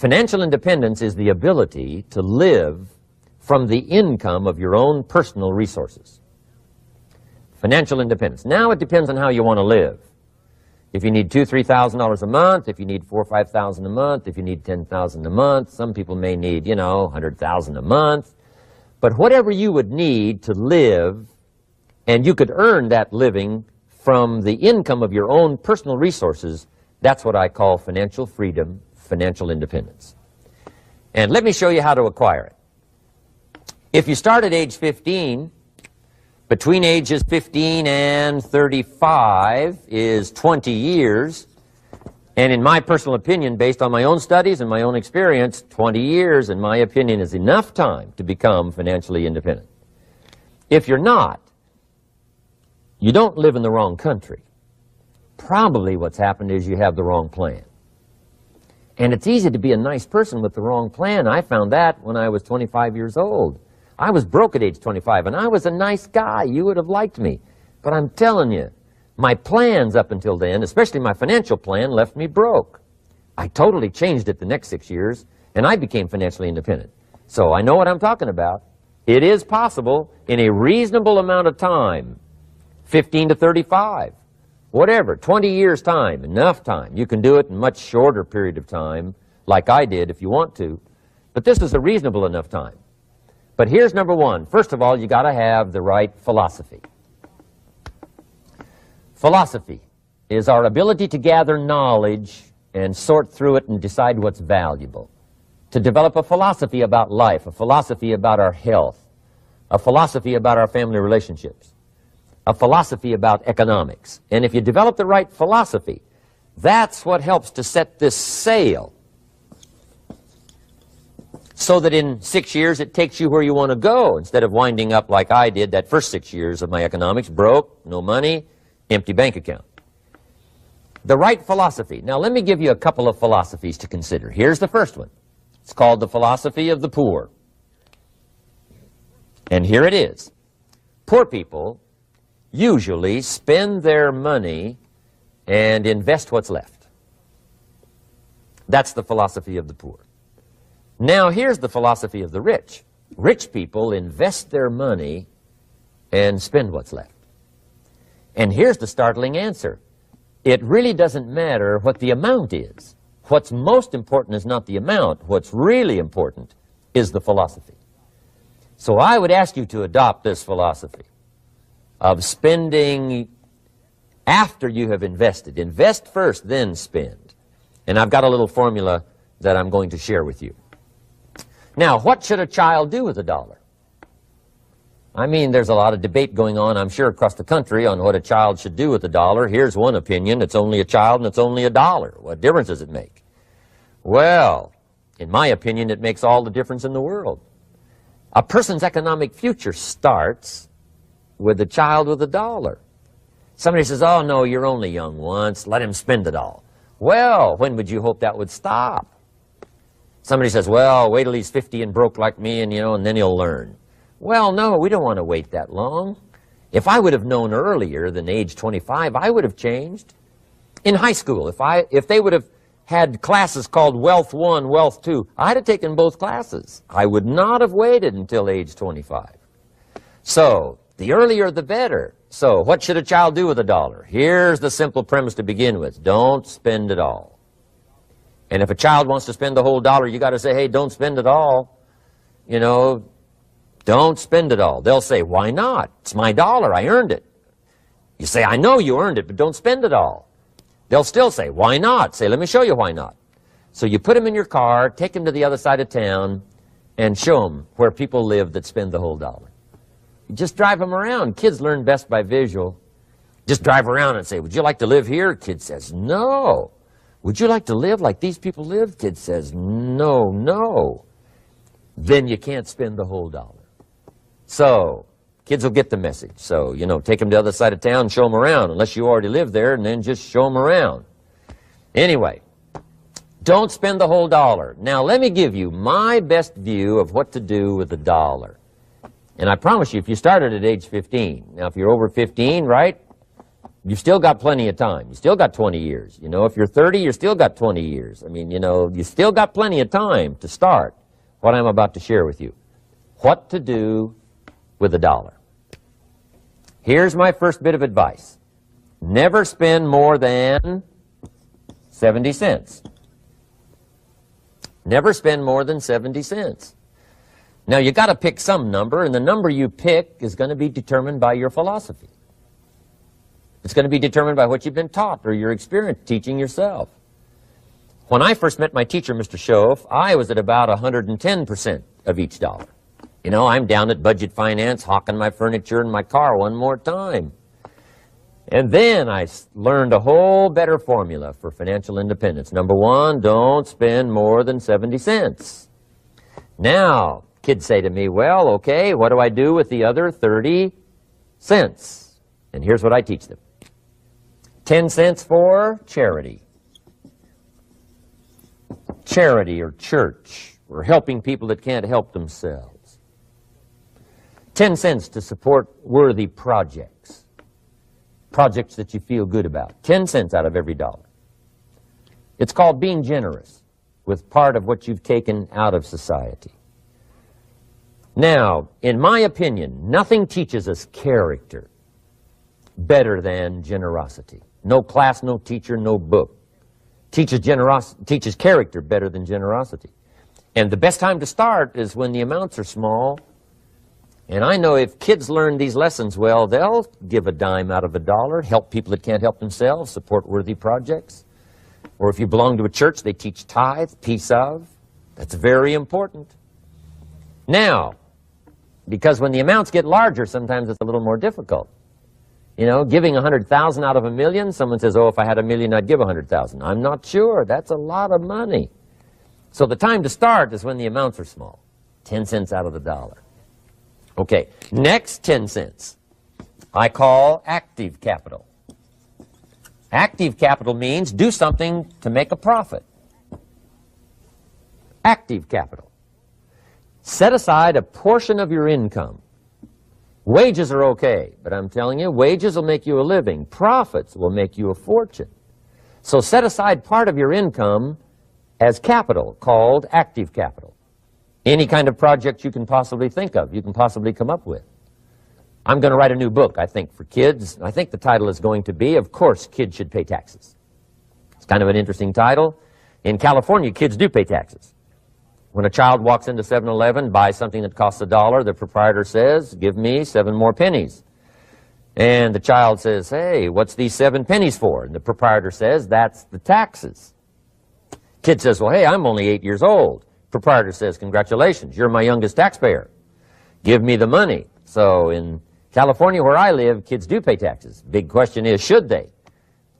Financial independence is the ability to live from the income of your own personal resources. Financial independence. Now it depends on how you want to live. If you need $2,000, $3,000 a month, if you need $4,000 or $5,000 a month, if you need $10,000 a month, some people may need, $100,000 a month. But whatever you would need to live, and you could earn that living from the income of your own personal resources, that's what I call financial freedom, financial independence. And let me show you how to acquire it. If you start at age 15, between ages 15 and 35 is 20 years. And in my personal opinion, based on my own studies and my own experience, 20 years, in my opinion, is enough time to become financially independent. If you're not, you don't live in the wrong country. Probably what's happened is you have the wrong plan. And it's easy to be a nice person with the wrong plan. I found that when I was 25 years old. I was broke at age 25, and I was a nice guy. You would have liked me. But I'm telling you, my plans up until then, especially my financial plan, left me broke. I totally changed it the next 6 years, and I became financially independent. So I know what I'm talking about. It is possible in a reasonable amount of time, 15 to 35, whatever, 20 years' time, enough time. You can do it in a much shorter period of time, like I did if you want to. But this is a reasonable enough time. But here's number one. First of all, you got to have the right philosophy. Philosophy is our ability to gather knowledge and sort through it and decide what's valuable. To develop a philosophy about life, a philosophy about our health, a philosophy about our family relationships, a philosophy about economics. And if you develop the right philosophy, that's what helps to set this sail, so that in 6 years it takes you where you want to go, instead of winding up like I did that first 6 years of my economics, broke, no money, empty bank account. The right philosophy. Now let me give you a couple of philosophies to consider. Here's the first one. It's called the philosophy of the poor. And here it is. Poor people usually spend their money and invest what's left. That's the philosophy of the poor. Now, here's the philosophy of the rich. Rich people invest their money and spend what's left. And here's the startling answer. It really doesn't matter what the amount is. What's most important is not the amount. What's really important is the philosophy. So I would ask you to adopt this philosophy of spending after you have invested. Invest first, then spend. And I've got a little formula that I'm going to share with you. Now, what should a child do with $1? I mean, there's a lot of debate going on, I'm sure, across the country on what a child should do with $1. Here's one opinion. It's only a child and it's only $1. What difference does it make? Well, in my opinion, it makes all the difference in the world. A person's economic future starts with a child with $1. Somebody says, oh, no, you're only young once. Let him spend it all. Well, when would you hope that would stop? Somebody says, well, wait till he's 50 and broke like me, and then he'll learn. Well, no, we don't want to wait that long. If I would have known earlier than age 25, I would have changed. In high school, if they would have had classes called Wealth 1, Wealth 2, I'd have taken both classes. I would not have waited until age 25. So, the earlier the better. So, what should a child do with $1? Here's the simple premise to begin with. Don't spend it all. And if a child wants to spend the whole dollar, you got to say, hey, don't spend it all. Don't spend it all. They'll say, why not? It's my dollar. I earned it. You say, I know you earned it, but don't spend it all. They'll still say, why not? Say, let me show you why not. So you put them in your car, take them to the other side of town, and show them where people live that spend the whole dollar. You just drive them around. Kids learn best by visual. Just drive around and say, would you like to live here? Kid says, no. Would you like to live like these people live? Kid says, no, no. Then you can't spend the whole dollar. So, kids will get the message. So, take them to the other side of town and show them around, unless you already live there, and then just show them around. Anyway, don't spend the whole dollar. Now, let me give you my best view of what to do with $1. And I promise you, if you started at age 15, now if you're over 15, right, You've still got plenty of time. You still got 20 years. You know, if you're 30, you still got 20 years. I mean, you know, you still got plenty of time to start what I'm about to share with you. What to do with $1. Here's my first bit of advice. Never spend more than 70 cents. Never spend more than 70 cents. Now, you got to pick some number, and the number you pick is going to be determined by your philosophy. It's going to be determined by what you've been taught or your experience teaching yourself. When I first met my teacher, Mr. Schoaf, I was at about 110% of each dollar. You know, I'm down at budget finance, hawking my furniture and my car one more time. And then I learned a whole better formula for financial independence. Number one, don't spend more than 70 cents. Now, kids say to me, well, okay, what do I do with the other 30 cents? And here's what I teach them. 10 cents for charity. Charity or church, or helping people that can't help themselves. 10 cents to support worthy projects. Projects that you feel good about. 10 cents out of every dollar. It's called being generous with part of what you've taken out of society. Now, in my opinion, nothing teaches us character better than generosity. No class, no teacher, no book teaches character better than generosity. And the best time to start is when the amounts are small. And I know if kids learn these lessons well, they'll give a dime out of $1, help people that can't help themselves, support worthy projects. Or if you belong to a church, they teach tithe, piece of. That's very important. Now, because when the amounts get larger, sometimes it's a little more difficult. You know, giving 100,000 out of $1 million, someone says, oh, if I had $1 million, I'd give 100,000. I'm not sure. That's a lot of money. So the time to start is when the amounts are small. 10 cents out of the dollar. Okay, next 10 cents I call active capital. Active capital means do something to make a profit. Active capital. Set aside a portion of your income. Wages are okay, but I'm telling you, wages will make you a living. Profits will make you a fortune. So set aside part of your income as capital, called active capital. Any kind of project you can possibly think of, you can possibly come up with. I'm going to write a new book, I think, for kids. I think the title is going to be, Of Course, Kids Should Pay Taxes. It's kind of an interesting title. In California, kids do pay taxes. When a child walks into 7-Eleven, buys something that costs $1, the proprietor says, give me 7 more pennies. And the child says, hey, what's these 7 pennies for? And the proprietor says, that's the taxes. Kid says, well, hey, I'm only 8 years old. Proprietor says, congratulations, you're my youngest taxpayer. Give me the money. So in California, where I live, kids do pay taxes. Big question is, should they?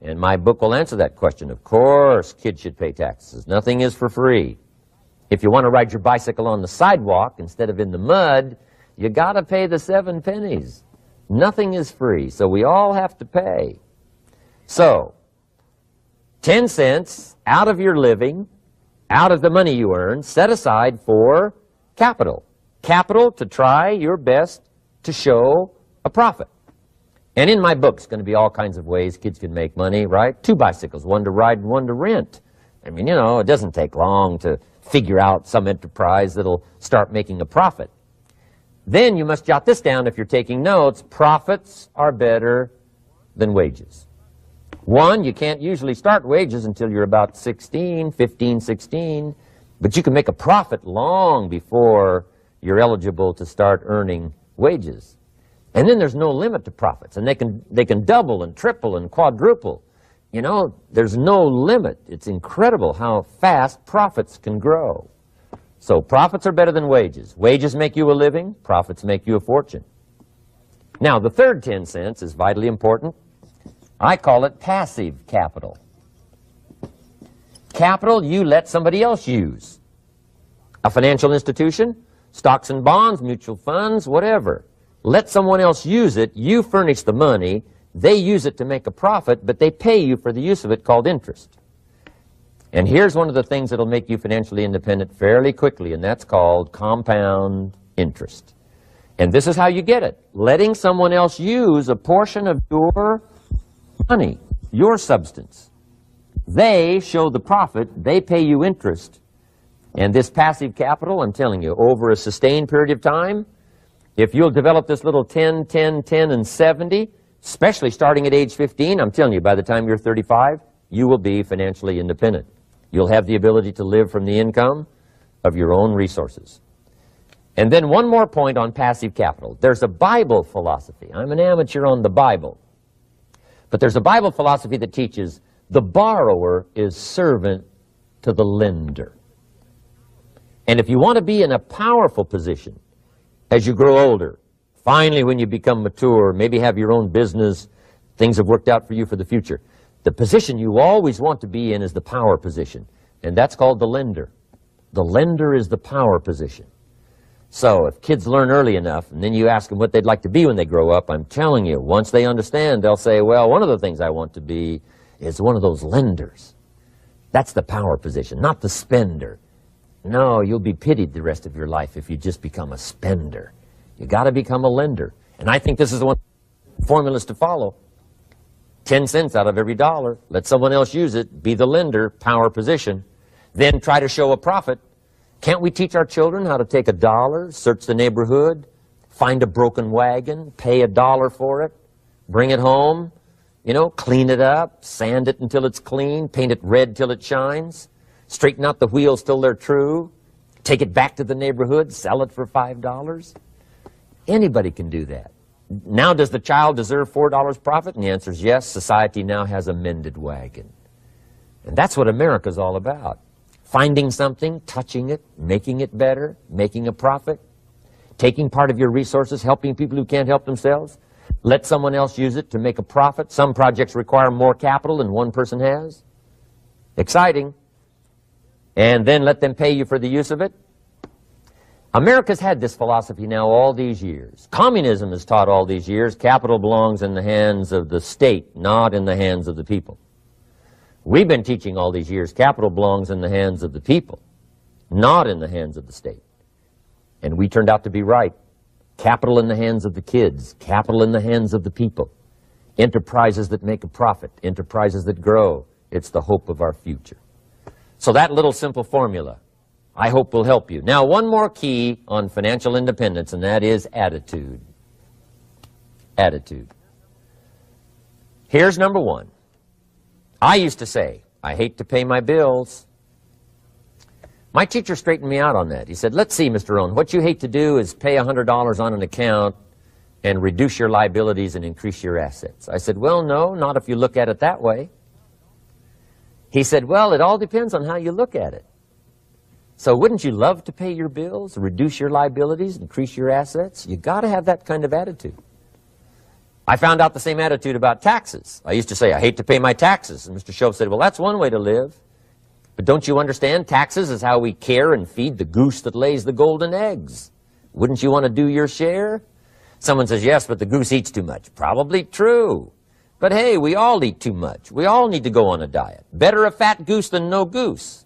And my book will answer that question. Of course, kids should pay taxes. Nothing is for free. If you want to ride your bicycle on the sidewalk instead of in the mud, you got to pay the 7 pennies. Nothing is free, so we all have to pay. So, 10 cents out of your living, out of the money you earn, set aside for capital. Capital to try your best to show a profit. And in my book, it's going to be all kinds of ways kids can make money, right? 2 bicycles, one to ride and one to rent. I mean, you know, it doesn't take long to figure out some enterprise that'll start making a profit. Then you must jot this down if you're taking notes. Profits are better than wages. One, you can't usually start wages until you're about 16, 15, 16, but you can make a profit long before you're eligible to start earning wages. And then there's no limit to profits, and they can double and triple and quadruple. You know, there's no limit. It's incredible how fast profits can grow. So profits are better than wages. Wages make you a living, profits make you a fortune. Now, the third 10 cents is vitally important. I call it passive capital. Capital you let somebody else use. A financial institution, stocks and bonds, mutual funds, whatever. Let someone else use it. You furnish the money. They use it to make a profit, but they pay you for the use of it, called interest. And here's one of the things that'll make you financially independent fairly quickly, and that's called compound interest. And this is how you get it. Letting someone else use a portion of your money, your substance. They show the profit, they pay you interest. And this passive capital, I'm telling you, over a sustained period of time, if you'll develop this little 10, 10, 10, and 70, especially starting at age 15, I'm telling you, by the time you're 35, you will be financially independent. You'll have the ability to live from the income of your own resources. And then one more point on passive capital. There's a Bible philosophy. I'm an amateur on the Bible. But there's a Bible philosophy that teaches the borrower is servant to the lender. And if you want to be in a powerful position as you grow older, finally when you become mature, maybe have your own business, things have worked out for you for the future, the position you always want to be in is the power position. And that's called the lender. The lender is the power position. So if kids learn early enough, and then you ask them what they'd like to be when they grow up, I'm telling you, once they understand, they'll say, well, one of the things I want to be is one of those lenders. That's the power position, not the spender. No, you'll be pitied the rest of your life if you just become a spender. You got to become a lender. And I think this is the one formulas to follow. 10 cents out of every dollar. Let someone else use it. Be the lender, power position. Then try to show a profit. Can't we teach our children how to take $1, search the neighborhood, find a broken wagon, pay $1 for it, bring it home, you know, clean it up, sand it until it's clean, paint it red till it shines, straighten out the wheels till they're true, take it back to the neighborhood, sell it for $5? Anybody can do that. Now, does the child deserve $4 profit? And the answer is yes. Society now has a mended wagon. And that's what America's all about. Finding something, touching it, making it better, making a profit, taking part of your resources, helping people who can't help themselves. Let someone else use it to make a profit. Some projects require more capital than one person has. Exciting. And then let them pay you for the use of it. America's had this philosophy now all these years. Communism has taught all these years capital belongs in the hands of the state, not in the hands of the people. We've been teaching all these years capital belongs in the hands of the people, not in the hands of the state. And we turned out to be right. Capital in the hands of the kids, capital in the hands of the people. Enterprises that make a profit, enterprises that grow. It's the hope of our future. So that little simple formula, I hope, will help you. Now, one more key on financial independence, and that is attitude. Attitude. Here's number one. I used to say, I hate to pay my bills. My teacher straightened me out on that. He said, let's see, Mr. Rohn, what you hate to do is pay $100 on an account and reduce your liabilities and increase your assets. I said, well, no, not if you look at it that way. He said, well, it all depends on how you look at it. So wouldn't you love to pay your bills, reduce your liabilities, increase your assets? You got to have that kind of attitude. I found out the same attitude about taxes. I used to say, I hate to pay my taxes. And Mr. Shove said, well, that's one way to live. But don't you understand? Taxes is how we care and feed the goose that lays the golden eggs. Wouldn't you want to do your share? Someone says, yes, but the goose eats too much. Probably true. But hey, we all eat too much. We all need to go on a diet. Better a fat goose than no goose.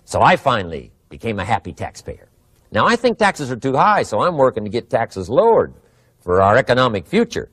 So I finally became a happy taxpayer. Now, I think taxes are too high, so I'm working to get taxes lowered for our economic future.